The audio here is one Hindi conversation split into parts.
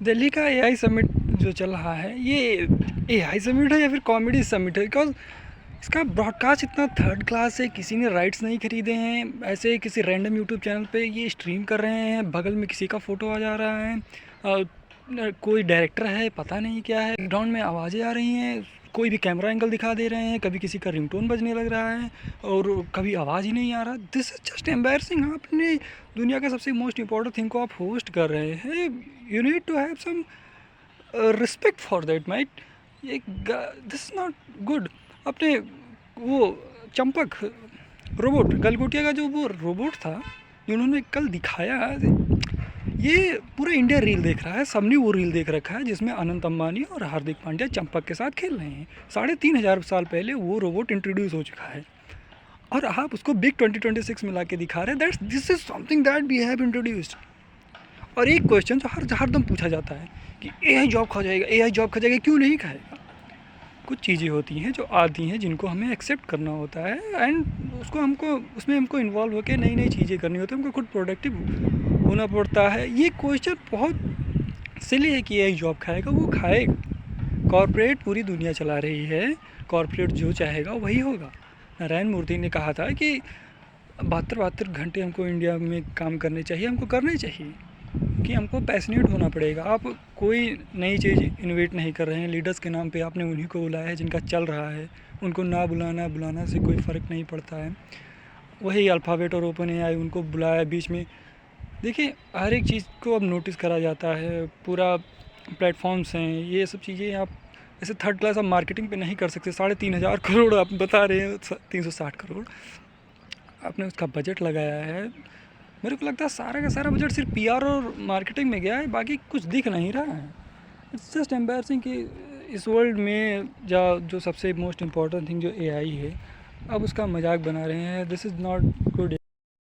दिल्ली का एआई समिट जो चल रहा है, ये एआई समिट है या फिर कॉमेडी समिट है? बिकॉज इसका ब्रॉडकास्ट इतना थर्ड क्लास है, किसी ने राइट्स नहीं खरीदे हैं, ऐसे किसी रैंडम यूट्यूब चैनल पे ये स्ट्रीम कर रहे हैं, बगल में किसी का फ़ोटो आ जा रहा है, कोई डायरेक्टर है पता नहीं क्या है, बैकग्राउंड में आवाज़ें आ रही हैं, कोई भी कैमरा एंगल दिखा दे रहे हैं, कभी किसी का रिंगटोन बजने लग रहा है और कभी आवाज़ ही नहीं आ रहा। This is just embarrassing. आप अपने दुनिया का सबसे मोस्ट इम्पॉर्टेंट थिंग को आप होस्ट कर रहे हैं। You need to have some respect for that might. ये दिस नॉट गुड। अपने वो चंपक रोबोट गलगोटिया का जो वो रोबोट था जो उन्होंने कल दिखाया, ये पूरा इंडिया रील देख रहा है, सबने वो रील देख रखा है जिसमें अनंत अंबानी और हार्दिक पांड्या चंपक के साथ खेल रहे हैं। 3,500 साल पहले वो रोबोट इंट्रोड्यूस हो चुका है और आप उसको बिग 2026 में ला के दिखा रहे हैं। That's this is something that we have introduced. और एक क्वेश्चन जो हरदम पूछा जाता है कि एआई जॉब खा जाएगा, एआई जॉब खा जाएगा। क्यों नहीं खाएगा? कुछ चीज़ें होती हैं जो आती हैं जिनको हमें एक्सेप्ट करना होता है एंड उसमें हमको इन्वॉल्व होकर नई नई चीज़ें करनी होती है, हमको खुद प्रोडक्टिव होना पड़ता है। ये क्वेश्चन बहुत सिली है कि एआई जॉब खाएगा। वो खाएगा। कॉर्पोरेट पूरी दुनिया चला रही है, कॉर्पोरेट जो चाहेगा वही होगा। नारायण मूर्ति ने कहा था कि 72 घंटे हमको इंडिया में काम करने चाहिए, हमको करने चाहिए कि हमको पैशनेट होना पड़ेगा। आप कोई नई चीज़ इनोवेट नहीं कर रहे हैं, लीडर्स के नाम पे आपने उन्हीं को बुलाया है जिनका चल रहा है, उनको ना बुलाना से कोई फ़र्क नहीं पड़ता है। वही अल्फ़ाबेट और ओपन एआई उनको बुलाया बीच में। देखिए, हर एक चीज़ को अब नोटिस करा जाता है, पूरा प्लेटफॉर्म्स हैं, ये सब चीज़ें आप ऐसे थर्ड क्लास आप मार्केटिंग पे नहीं कर सकते। 3,500 करोड़ आप बता रहे हैं, 360 करोड़ आपने उसका बजट लगाया है। मेरे को लगता है सारा का सारा बजट सिर्फ पीआर और मार्केटिंग में गया है, बाकी कुछ दिख नहीं रहा है। इट्स जस्ट एम्बैरसिंग कि इस वर्ल्ड में जो सबसे मोस्ट इम्पॉर्टेंट थिंग जो एआई है, अब उसका मजाक बना रहे हैं। This is not good.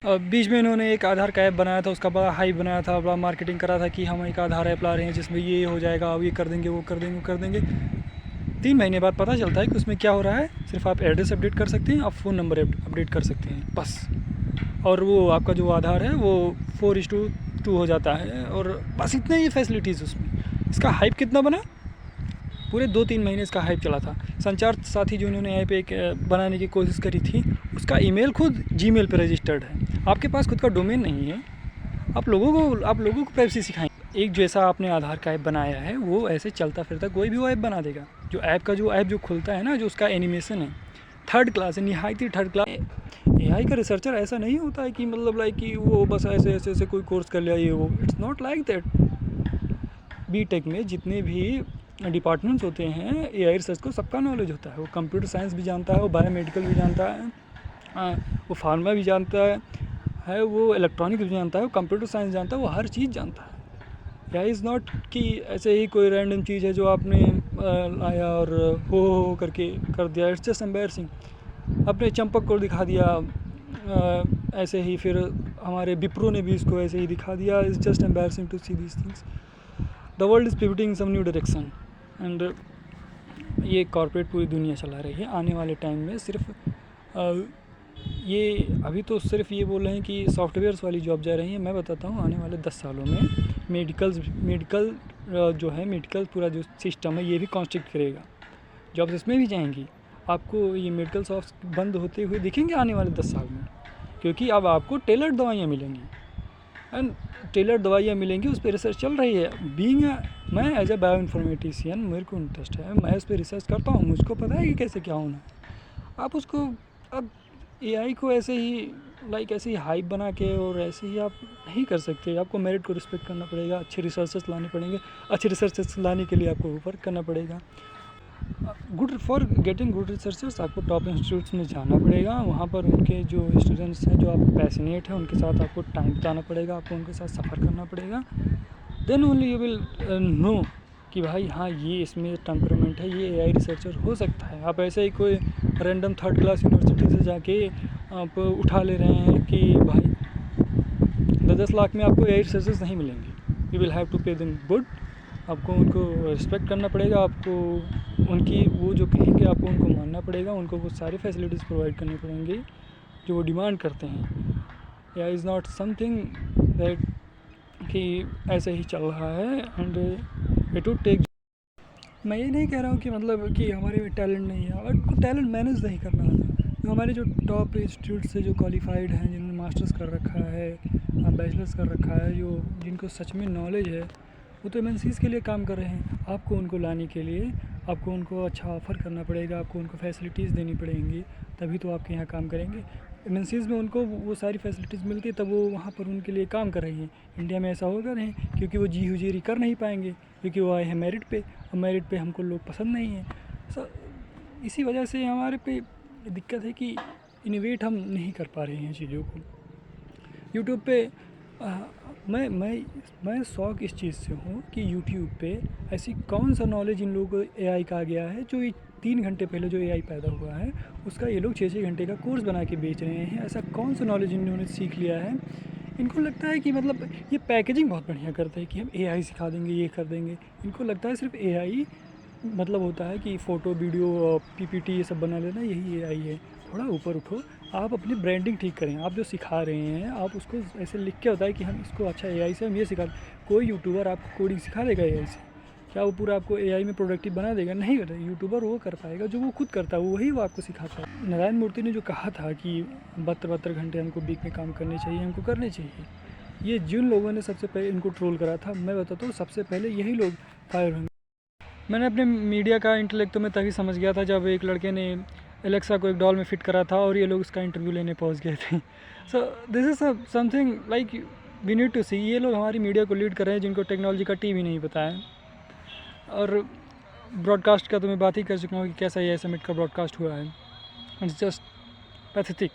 बीच में इन्होंने एक आधार का ऐप बनाया था, उसका बड़ा हाइप बनाया था, बड़ा मार्केटिंग करा था कि हम एक आधार ऐप ला रहे हैं जिसमें ये हो जाएगा, अब ये कर देंगे, वो कर देंगे, वो कर देंगे। 3 महीने बाद पता चलता है कि उसमें क्या हो रहा है। सिर्फ आप एड्रेस अपडेट कर सकते हैं, आप फ़ोन नंबर अपडेट कर सकते हैं बस, और वो आपका जो आधार है वो 4:2 हो जाता है और बस इतने ही फैसिलिटीज़ उसमें। इसका हाइप कितना बना? पूरे 2-3 महीने इसका हाइप चला था। संचार साथी जो इन्होंने ऐप एक बनाने की कोशिश करी थी, उसका ईमेल खुद जीमेल पे रजिस्टर्ड है। आपके पास खुद का डोमेन नहीं है, आप लोगों को प्राइवेसी सिखाएंगे। एक जैसा आपने आधार का ऐप बनाया है वो ऐसे चलता फिरता कोई भी वो ऐप बना देगा। जो ऐप जो खुलता है ना, जो उसका एनिमेशन है, थर्ड क्लास है, निहायती थर्ड क्लास। एआई का रिसर्चर ऐसा नहीं होता है कि मतलब लाइक कि वो बस ऐसे कोई कोर्स कर लिया ये वो। It's not like that. B Tech में जितने भी डिपार्टमेंट्स होते हैं, एआई रिसर्च को सबका नॉलेज होता है। वो कंप्यूटर साइंस भी जानता है, वो बायोमेडिकल भी जानता है, वो फार्मा भी जानता है, वो इलेक्ट्रॉनिक्स भी जानता है, वो कंप्यूटर साइंस जानता है, वो हर चीज़ जानता है। एआई इज़ नॉट कि ऐसे ही कोई रैंडम चीज़ है जो आपने लाया और हो करके कर दिया। It's just embarrassing. अपने चंपक को दिखा दिया ऐसे ही, फिर हमारे विप्रो ने भी इसको ऐसे ही दिखा दिया। It's just embarrassing to see this things. The world is pivoting some new direction and ये कॉर्पोरेट पूरी दुनिया चला रही है। आने वाले टाइम में सिर्फ ये अभी तो सिर्फ ये बोल रहे हैं कि सॉफ्टवेयर्स वाली जॉब जा रही है। मैं बताता हूँ आने वाले 10 सालों में मेडिकल जो है, मेडिकल पूरा जो सिस्टम है ये भी कॉन्स्ट्रिक्ट करेगा। जॉब्स इसमें भी जाएंगी। आपको ये मेडिकल शॉप्स बंद होते हुए दिखेंगे आने वाले 10 साल में, क्योंकि अब आपको टेलर्ड दवाइयाँ मिलेंगी एंड टेलर्ड दवाइयाँ मिलेंगी। उस पर रिसर्च चल रही है। मैं एज ए बायो इन्फॉर्मेटिशियन मेरे को इंटरेस्ट है, मैं उस पर रिसर्च करता हूँ, मुझको पता है कि कैसे क्या होना है। आप उसको अब एआई को ऐसे ही हाइप बना के और ऐसे ही आप नहीं कर सकते। आपको मेरिट को रिस्पेक्ट करना पड़ेगा, अच्छे रिसर्चेस लाने पड़ेंगे। अच्छे रिसर्चेस लाने के लिए आपको वर्क करना पड़ेगा। फॉर गेटिंग गुड रिसर्चर्स आपको टॉप इंस्टीट्यूट्स में जाना पड़ेगा। वहाँ पर उनके जो स्टूडेंट्स हैं, जो आप पैशनेट हैं, उनके साथ आपको टाइम बिताना पड़ेगा, आपको उनके साथ सफ़र करना पड़ेगा। Then only you will know कि भाई हाँ ये इसमें टेम्परामेंट है, ये एआई रिसर्चर हो सकता है। आप ऐसे ही कोई रैंडम थर्ड क्लास यूनिवर्सिटी से जाके आप उठा ले रहे हैं कि भाई 10 लाख में आपको एआई रिसर्चर्स नहीं मिलेंगे। You will have to pay them good. आपको उनको रिस्पेक्ट करना पड़ेगा, आपको उनकी वो जो कहेंगे आपको उनको मानना पड़ेगा, उनको वो सारी फैसिलिटीज़ प्रोवाइड करनी पड़ेंगी जो वो डिमांड करते हैं। AI is not something that कि ऐसे ही चल रहा है एंड इट वुड टेक। मैं ये नहीं कह रहा हूँ कि मतलब कि हमारे में टैलेंट नहीं है, और को टैलेंट मैनेज नहीं करना आता। जो हमारे जो टॉप इंस्टीट्यूट से जो क्वालिफाइड हैं, जिन्होंने मास्टर्स कर रखा है, बैचलर्स कर रखा है, जो जिनको सच में नॉलेज है, वो तो एमएनसीज़ के लिए काम कर रहे हैं। आपको उनको लाने के लिए आपको उनको अच्छा ऑफ़र करना पड़ेगा, आपको उनको फैसिलिटीज़ देनी पड़ेंगी, तभी तो आपके यहाँ काम करेंगे। एमएनसीज़ में उनको वो सारी फैसिलिटीज़ मिलती है, तब वो वहाँ पर उनके लिए काम कर रही हैं। इंडिया में ऐसा होगा नहीं, क्योंकि वो जी हुजूरी कर नहीं पाएंगे, क्योंकि वो आए हैं मेरिट पे, और मेरिट पे हमको लोग पसंद नहीं हैं। सो इसी वजह से हमारे पे दिक्कत है कि इनोवेट हम नहीं कर पा रहे हैं चीज़ों को। यूट्यूब पे मैं शौक इस चीज़ से हूँ कि यूट्यूब पे ऐसी कौन सा नॉलेज इन लोगों को एआई का आ गया है, जो 3 घंटे पहले जो एआई पैदा हुआ है उसका ये लोग 6-6 घंटे का कोर्स बना के बेच रहे हैं। ऐसा कौन सा नॉलेज इन्होंने सीख लिया है? इनको लगता है कि मतलब ये पैकेजिंग बहुत बढ़िया करते हैं कि हम एआई सिखा देंगे, ये कर देंगे। इनको लगता है सिर्फ एआई मतलब होता है कि फ़ोटो, वीडियो, पीपीटी ये सब बना लेना, यही एआई है। थोड़ा ऊपर उठो, आप अपनी ब्रांडिंग ठीक करें। आप जो सिखा रहे हैं आप उसको ऐसे लिख के बताएं कि हम इसको अच्छा एआई से हम ये सिखा। कोई यूट्यूबर आपको कोडिंग सिखा देगा एआई से? क्या वो पूरा आपको एआई में प्रोडक्टिव बना देगा? नहीं होता। यूट्यूबर वो कर पाएगा जो वो खुद करता है, वही वो आपको सिखाता है। नारायण मूर्ति ने जो कहा था कि 72 घंटे हमको वीक में काम करने चाहिए, हमको करने चाहिए, ये जिन लोगों ने सबसे पहले इनको ट्रोल करा था, मैं बताता हूँ सबसे पहले यही लोग फायर होंगे। मैंने अपने मीडिया का इंटेलेक्ट तो मैं तभी समझ गया था जब एक लड़के ने एलेक्सा को एक डॉल में फिट करा था और ये लोग उसका इंटरव्यू लेने पहुंच गए थे। So this is something like we need to see. ये लोग हमारी मीडिया को लीड कर रहे हैं जिनको टेक्नोलॉजी का टी भी नहीं पता है। और ब्रॉडकास्ट का तो मैं बात ही कर चुका हूँ कि कैसा ये समिट का ब्रॉडकास्ट हुआ है। इट्स जस्ट पैथेटिक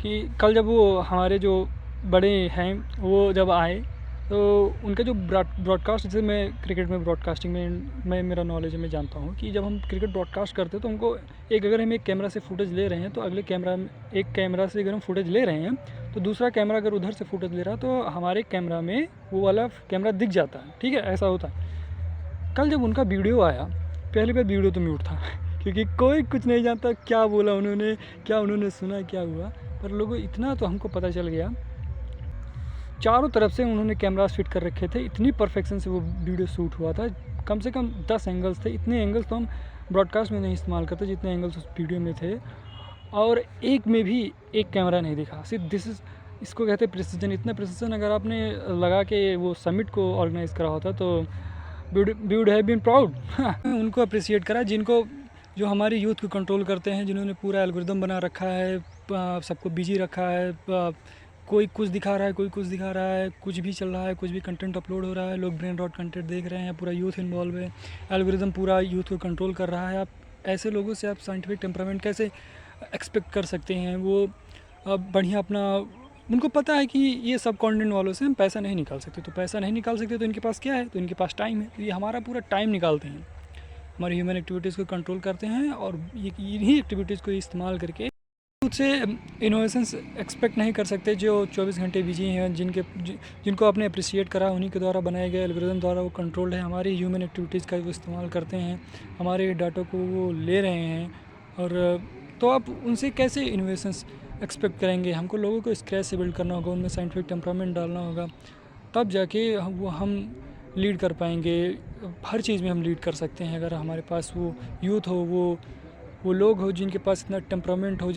कि कल जब वो हमारे जो बड़े हैं वो जब आए तो उनका जो ब्रॉडकास्ट, जैसे मैं क्रिकेट में ब्रॉडकास्टिंग में मैं मेरा नॉलेज में जानता हूँ कि जब हम क्रिकेट ब्रॉडकास्ट करते हैं तो हमको अगर हम एक कैमरा से फुटेज ले रहे हैं तो अगले कैमरा में एक कैमरा से अगर हम फुटेज ले रहे हैं तो दूसरा कैमरा अगर उधर से फुटेज ले रहा है तो हमारे कैमरा में वो वाला कैमरा दिख जाता है। ठीक है, ऐसा होता है। कल जब उनका वीडियो आया, पहली बार वीडियो तो म्यूट था क्योंकि कोई कुछ नहीं जानता क्या बोला उन्होंने, क्या उन्होंने सुना, क्या हुआ। पर लोगों इतना तो हमको पता चल गया, चारों तरफ से उन्होंने कैमरास फिट कर रखे थे, इतनी परफेक्शन से वो वीडियो शूट हुआ था। कम से कम 10 एंगल्स थे। इतने एंगल्स तो हम ब्रॉडकास्ट में नहीं इस्तेमाल करते जितने एंगल्स उस वीडियो में थे, और एक में भी एक कैमरा नहीं दिखा। सिर्फ इसको कहते हैं प्रिसीजन। इतना प्रिसीजन अगर आपने लगा के वो समिट को ऑर्गेनाइज़ करा होता तो we would have been proud. उनको अप्रिशिएट करा जो हमारी यूथ को कंट्रोल करते हैं, जिन्होंने पूरा एल्गोरिदम बना रखा है, सबको बिजी रखा है। कोई कुछ दिखा रहा है, कोई कुछ दिखा रहा है, कुछ भी चल रहा है, कुछ भी कंटेंट अपलोड हो रहा है, लोग ब्रेन रॉट कंटेंट देख रहे हैं, पूरा यूथ इन्वॉल्व है, एल्गोरिदम पूरा यूथ को कंट्रोल कर रहा है। आप ऐसे लोगों से आप साइंटिफिक टेम्परामेंट कैसे एक्सपेक्ट कर सकते हैं? वो बढ़िया अपना, उनको पता है कि ये सब कंटेंट वालों से हम पैसा नहीं निकाल सकते, तो पैसा नहीं निकाल सकते तो इनके पास क्या है? तो इनके पास टाइम है। तो ये हमारा पूरा टाइम निकालते हैं, हमारी ह्यूमन एक्टिविटीज़ को कंट्रोल करते हैं, और ये इन्हीं एक्टिविटीज़ को इस्तेमाल करके खुद से इनोवेशंस एक्सपेक्ट नहीं कर सकते। जो 24 घंटे बिजी हैं, जिनको आपने अप्रिशिएट करा, उन्हीं के द्वारा बनाए गए एल्गोरिदम द्वारा वो कंट्रोल्ड है। हमारी ह्यूमन एक्टिविटीज़ का वो इस्तेमाल करते हैं, हमारे डाटा को वो ले रहे हैं, और तो आप उनसे कैसे इनोवेशंस एक्सपेक्ट करेंगे? हमको लोगों को स्क्रैच से बिल्ड करना होगा, उनमें साइंटिफिक टेम्परामेंट डालना होगा, तब जाके हम लीड कर पाएंगे। हर चीज़ में हम लीड कर सकते हैं अगर हमारे पास वो यूथ हो, वो लोग हो जिनके पास इतना टेम्परामेंट हो,